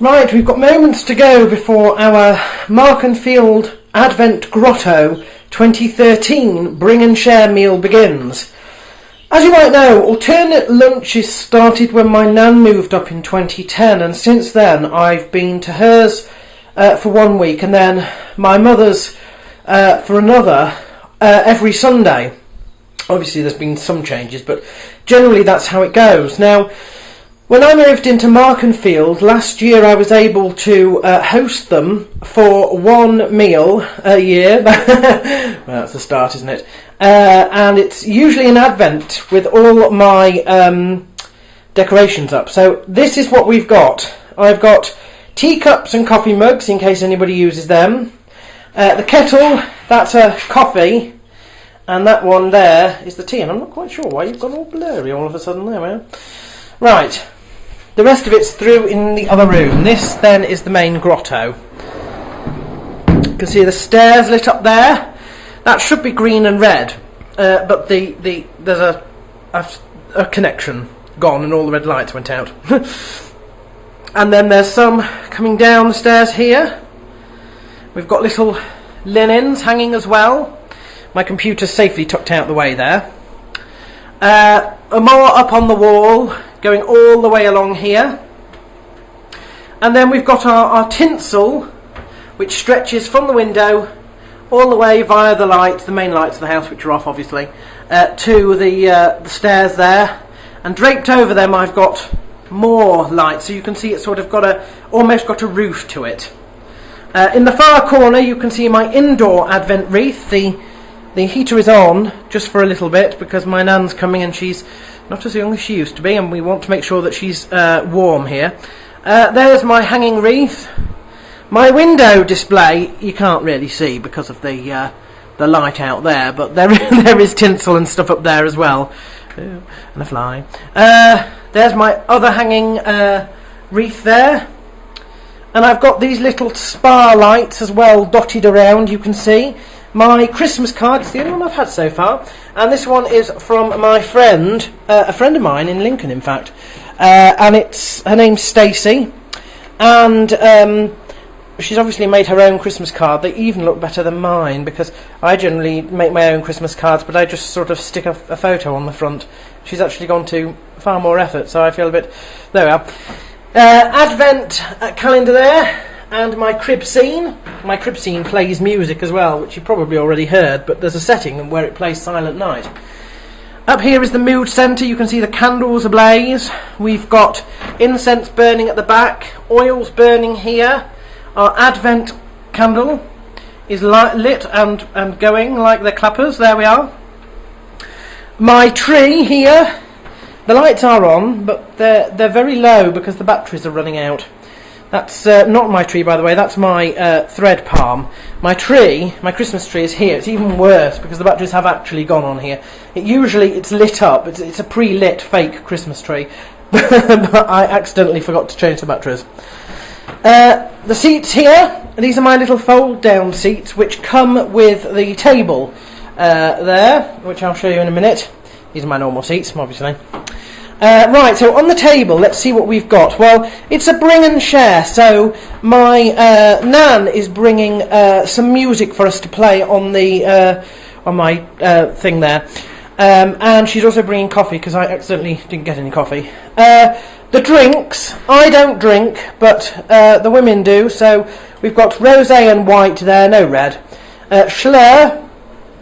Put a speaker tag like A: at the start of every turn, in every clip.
A: Right, we've got moments to go before our Markenfield Advent Grotto 2013 Bring and Share meal begins. As you might know, alternate lunches started when my nan moved up in 2010, and since then I've been to hers for 1 week and then my mother's for another every Sunday. Obviously there's been some changes, but generally that's how it goes. Now, when I moved into Markenfield last year, I was able to host them for one meal a year. Well, that's a start, isn't it? And it's usually an Advent with all my decorations up. So this is what we've got. I've got teacups and coffee mugs in case anybody uses them. The kettle, that's a coffee. And that one there is the tea. And I'm not quite sure why you've gone all blurry all of a sudden there, man. Right. The rest of it's through in the other room. This then is the main grotto. You can see the stairs lit up there. That should be green and red, but there's a connection gone and all the red lights went out. And then there's some coming down the stairs here. We've got little linens hanging as well. My computer's safely tucked out the way there. More up on the wall, going all the way along here. And then we've got our tinsel, which stretches from the window all the way via the lights, the main lights of the house, which are off obviously, to the stairs there. And draped over them I've got more lights, so you can see it's sort of almost got a roof to it. In the far corner you can see my indoor Advent wreath. The heater is on just for a little bit because my nan's coming and she's not as young as she used to be, and we want to make sure that she's warm here. There's my hanging wreath. My window display you can't really see because of the light out there, but there is tinsel and stuff up there as well. Ooh, and a fly. There's my other hanging wreath there. And I've got these little spar lights as well dotted around, you can see. My Christmas card, it's the only one I've had so far, and this one is from my friend, a friend of mine in Lincoln in fact, and her name's Stacey, and she's obviously made her own Christmas card. They even look better than mine because I generally make my own Christmas cards, but I just sort of stick a photo on the front. She's actually gone to far more effort, so I feel a bit, there we are. Advent calendar there. And my crib scene. My crib scene plays music as well, which you probably already heard, but there's a setting where it plays Silent Night. Up here is the mood centre. You can see the candles ablaze. We've got incense burning at the back, oils burning here. Our Advent candle is lit and going like the clappers. There we are. My tree here. The lights are on, but they're very low because the batteries are running out. That's not my tree, by the way, that's my thread palm. My tree, my Christmas tree is here. It's even worse because the batteries have actually gone on here. It's lit up, it's a pre-lit fake Christmas tree, but I accidentally forgot to change the batteries. The seats here, these are my little fold-down seats which come with the table there, which I'll show you in a minute. These are my normal seats, obviously. Right, so on the table, let's see what we've got. Well, it's a bring and share, so my nan is bringing some music for us to play on my thing there, and she's also bringing coffee because I accidentally didn't get any coffee. The drinks, I don't drink, but the women do, so we've got rosé and white there, no red. Schlur,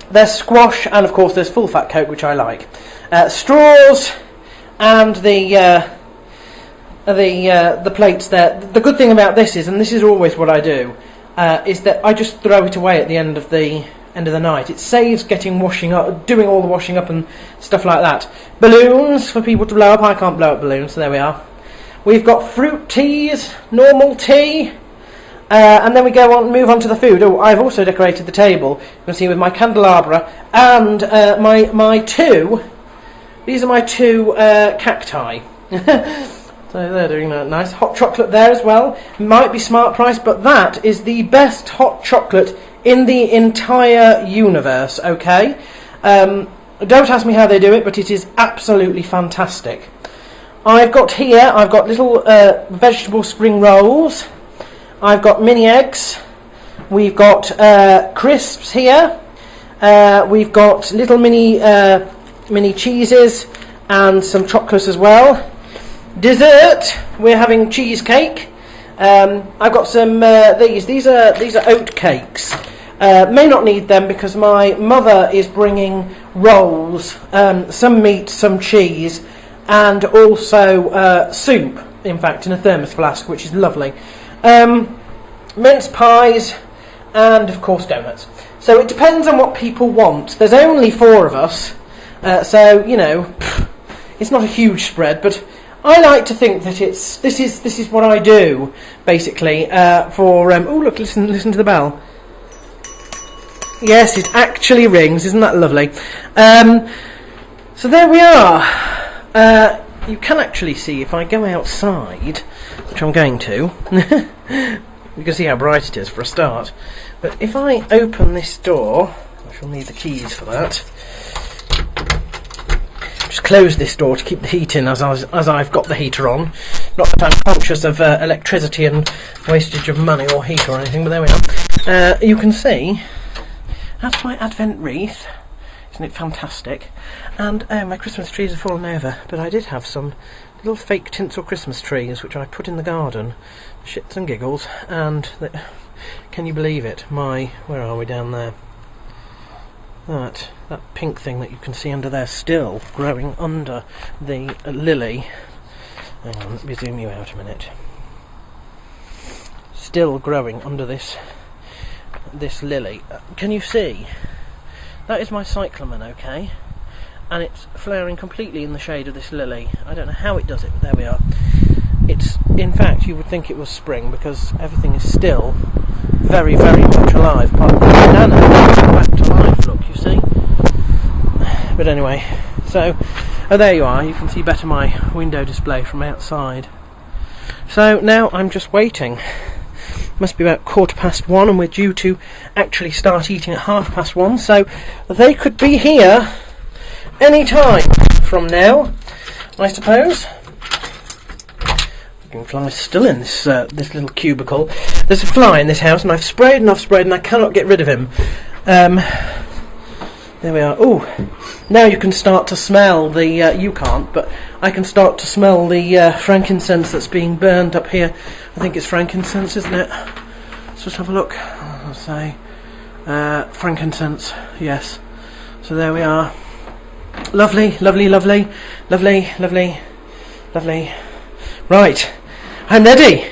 A: there's squash, and of course there's full fat Coke, which I like. Straws. And the plates there. The good thing about this is, and this is always what I do, is that I just throw it away at the end of the night. It saves doing all the washing up and stuff like that. Balloons for people to blow up. I can't blow up balloons, so there we are. We've got fruit teas, normal tea, and then we move on to the food. Oh, I've also decorated the table. You can see with my candelabra and my two. These are my two cacti. So they're doing that nice. Hot chocolate there as well. Might be smart price, but that is the best hot chocolate in the entire universe, okay? Don't ask me how they do it, but it is absolutely fantastic. I've got little vegetable spring rolls. I've got mini eggs. We've got crisps here. We've got little mini cheeses and some chocolates as well. Dessert, we're having cheesecake. I've got some these are oat cakes. May not need them because my mother is bringing rolls, some meat, some cheese, and also soup, in fact, in a thermos flask, which is lovely. Mince pies, and of course donuts. So it depends on what people want. There's only 4 of us, so you know, it's not a huge spread, but I like to think that this is what I do basically for. Oh look, listen to the bell. Yes, it actually rings. Isn't that lovely? So there we are. You can actually see if I go outside, which I'm going to. You can see how bright it is for a start. But if I open this door, I shall need the keys for that. Just close this door to keep the heat in as I've got the heater on. Not that I'm conscious of electricity and wastage of money or heat or anything, but there we are. You can see that's my Advent wreath. Isn't it fantastic? And my Christmas trees have fallen over, but I did have some little fake tinsel Christmas trees which I put in the garden, shits and giggles, and can you believe it? Where are we down there? That pink thing that you can see under there, still growing under the lily. Hang on, let me zoom you out a minute. Still growing under this lily. Can you see? That is my cyclamen, okay? And it's flowering completely in the shade of this lily. I don't know how it does it, but there we are. It's, in fact, you would think it was spring because everything is still very, very much alive. Apart from the banana, back to life, look, you see? But anyway, so, there you are. You can see better my window display from outside. So now I'm just waiting. Must be about 1:15, and we're due to actually start eating at 1:30, so they could be here any time from now, I suppose. Fly's still in this little cubicle. There's a fly in this house, and I've sprayed and I cannot get rid of him. There we are. Oh, now you can start to smell the. You can't, but I can start to smell the frankincense that's being burned up here. I think it's frankincense, isn't it? Let's just have a look. I'll say frankincense. Yes. So there we are. Lovely, lovely, lovely, lovely, lovely, lovely. Right, I'm ready.